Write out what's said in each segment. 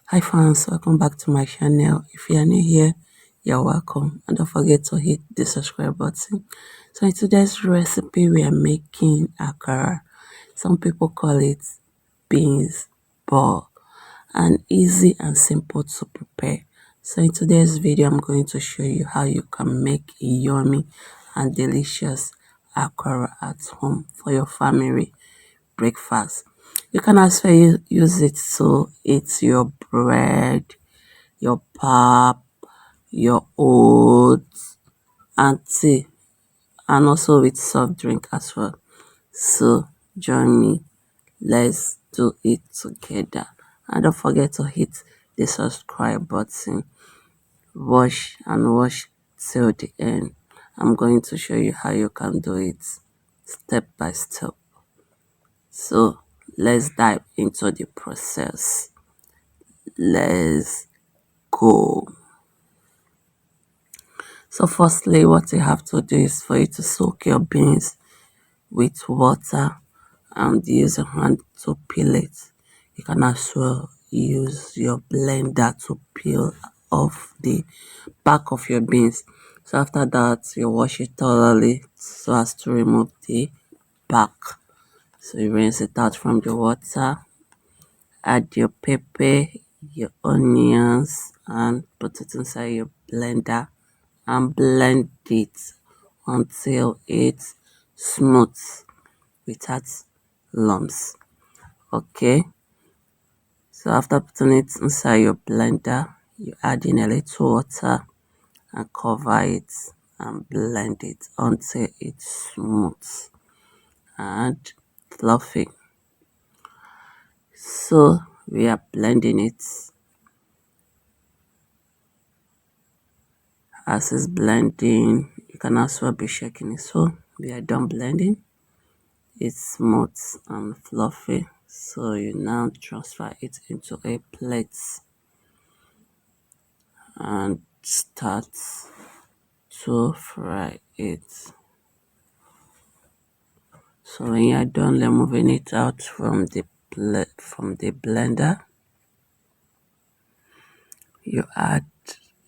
Hi fans, welcome back to my channel. If you are new here, you're welcome, and don't forget to hit the subscribe button. So in today's recipe we are making akara. Some people call it beans ball, and easy and simple to prepare. So in today's video I'm going to show you how you can make a yummy and delicious akara at home for your family breakfast. You can also use it to eat your bread, your pap, your oats, and tea, and also with soft drink as well. So join me, let's do it together. And don't forget to hit the subscribe button. Watch till the end. I'm going to show you how you can do it step by step. So let's dive into the process. Let's go. So firstly, what you have to do is for you to soak your beans with water and use your hand to peel it. You can as well use your blender to peel off the back of your beans. So after that, you wash it thoroughly so as to remove the back. So you rinse it out from the water, add your pepper, your onions, and put it inside your blender and blend it until it's smooth without lumps. Okay, so after putting it inside your blender, you add in a little water and cover it and blend it until it's smooth and fluffy. So we are blending it. As it's blending, you can also be shaking it. So we are done blending. It's smooth and fluffy. So you now transfer it into a plate and start to fry it. So when you are done removing it out from the blender, you add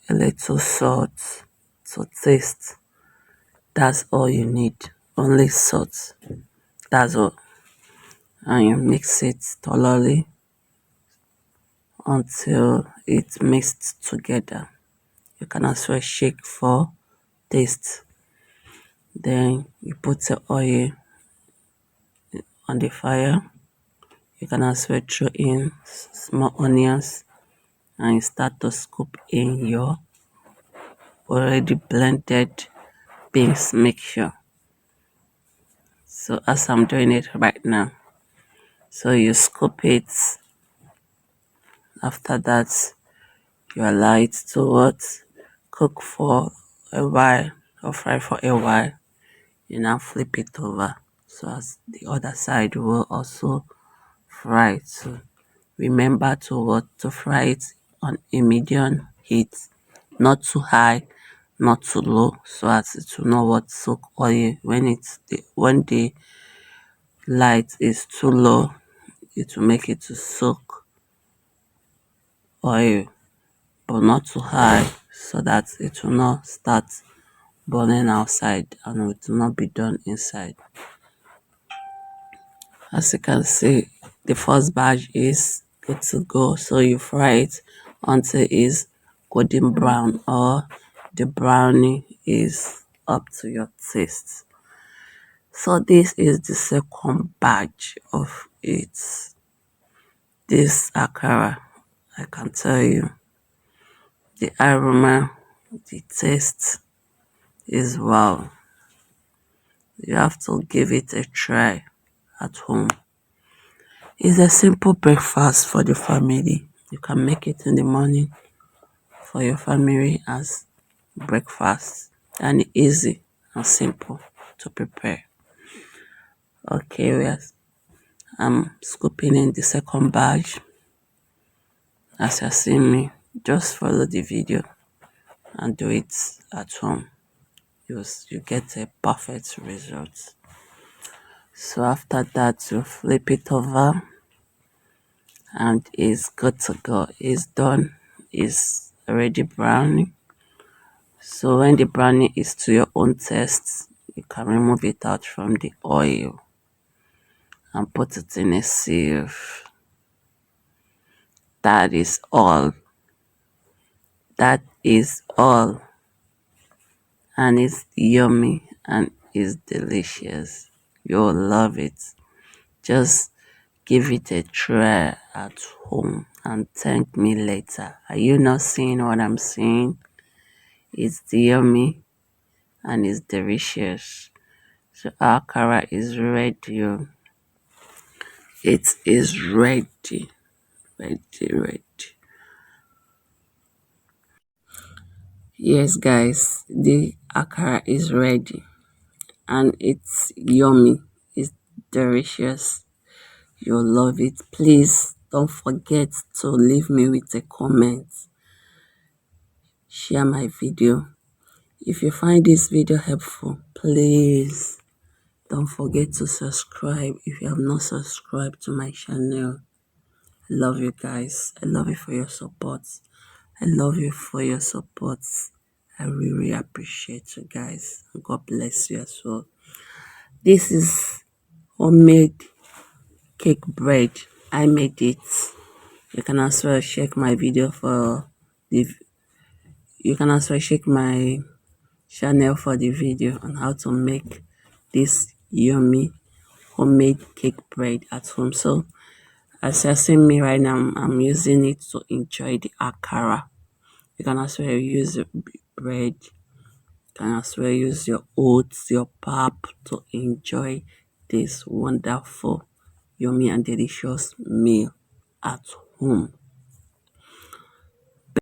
a little salt to taste. That's all you need. Only salt. That's all. And you mix it thoroughly until it's mixed together. You can also shake for taste. Then you put the oil on the fire. You can also throw in small onions and you start to scoop in your already blended beans mixture. So as I'm doing it right now, so you scoop it. After that, you allow it to cook for a while or fry for a while. You now flip it over so as the other side will also fry too. Remember to fry it on a medium heat, not too high, not too low, so as it will not soak oil. When the light is too low, it will make it to soak oil, but not too high, so that it will not start burning outside and it will not be done inside. As you can see, the first batch is good to go. So you fry it until it's golden brown or the brownie is up to your taste. So this is the second batch of it. This akara, I can tell you, the aroma, the taste is wow. You have to give it a try at home. It's a simple breakfast for the family. You can make it in the morning for your family as breakfast, and easy and simple to prepare. Okay, I'm scooping in the second batch. As you're seeing me, just follow the video and do it at home. You get a perfect result. So after that, you flip it over and it's good to go. It's done. It's already browning. So when the browning is to your own taste, you can remove it out from the oil and put it in a sieve. That is all. That is all. And it's yummy and it's delicious. You'll love it. Just give it a try at home and thank me later. Are you not seeing what I'm seeing? It's yummy and it's delicious. So our akara is ready. It is ready. Ready. Yes, guys, the akara is ready and it's yummy. It's delicious. You'll love it. Please don't forget to leave me with a comment. Share my video. If you find this video helpful, please don't forget to subscribe if you have not subscribed to my channel. I love you guys. I love you for your support. I love you for your support. I really appreciate you guys. God bless you as well. This is homemade cake bread. I made it. You can as well check my video for the you can as well check my channel for the video on how to make this yummy homemade cake bread at home. So as you're seeing me right now, I'm using it to enjoy the akara. You can as well use the bread. You can as well use your oats, your pap to enjoy this wonderful, yummy and delicious meal at home.